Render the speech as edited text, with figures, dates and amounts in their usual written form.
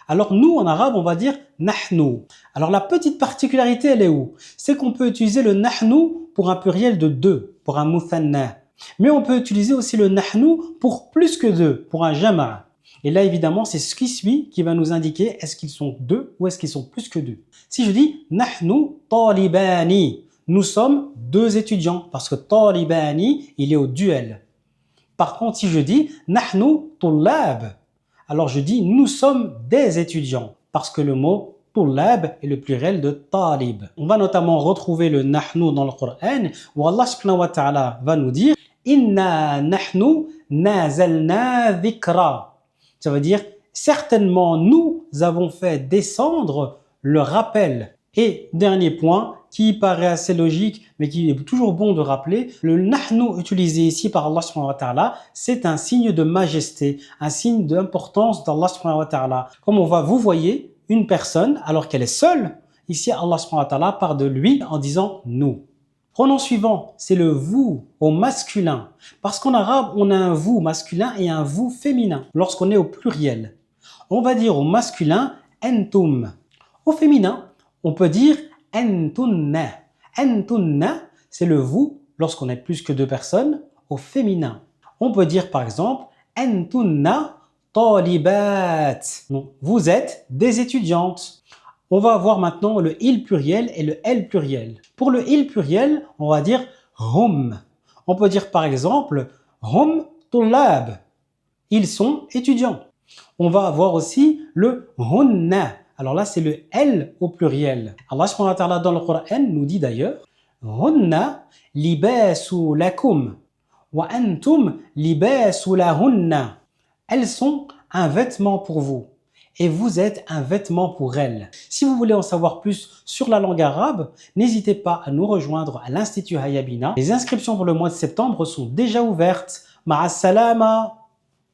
Alors nous, en arabe, on va dire nahnu. Alors la petite particularité, elle est où? C'est qu'on peut utiliser le nahnu pour un pluriel de deux, pour un muthanna. Mais on peut utiliser aussi le nahnu pour plus que deux, pour un jama'. Et là, évidemment, c'est ce qui suit qui va nous indiquer est-ce qu'ils sont deux ou est-ce qu'ils sont plus que deux. Si je dis nahnu talibani, nous sommes deux étudiants, parce que talibani, il est au duel. Par contre, si je dis nahnu tullab, alors je dis nous sommes des étudiants, parce que le mot tullab est le pluriel de talib. On va notamment retrouver le nahnu dans le Coran, où Allah subhanahu wa ta'ala va nous dire inna nahnu nazalna dhikra. Ça veut dire certainement nous avons fait descendre le rappel. Et dernier point, qui paraît assez logique, mais qui est toujours bon de rappeler, le nahnu utilisé ici par Allah subhanahu wa ta'ala, c'est un signe de majesté, un signe d'importance d'Allah subhanahu wa ta'ala. Comme on va, vous voyez, une personne, alors qu'elle est seule, ici Allah subhanahu wa ta'ala parle de lui en disant nous. Pronom suivant, c'est le vous au masculin. Parce qu'en arabe, on a un vous masculin et un vous féminin, lorsqu'on est au pluriel. On va dire au masculin entum. Au féminin, on peut dire entunna. Entunna, c'est le vous lorsqu'on est plus que deux personnes au féminin. On peut dire par exemple entunna talibat. Donc, vous êtes des étudiantes. On va avoir maintenant le il pluriel et le elle pluriel. Pour le il pluriel, on va dire hum. On peut dire par exemple hum tullab. Ils sont étudiants. On va avoir aussi le hunna. Alors là, c'est le elle au pluriel. Allah subhanahu wa ta'ala dans le Coran nous dit d'ailleurs hunna libasu lakum wa antum libasu lahunna. Elles sont un vêtement pour vous et vous êtes un vêtement pour elles. Si vous voulez en savoir plus sur la langue arabe, n'hésitez pas à nous rejoindre à l'Institut Hayabina. Les inscriptions pour le mois de septembre sont déjà ouvertes. Ma'as salama.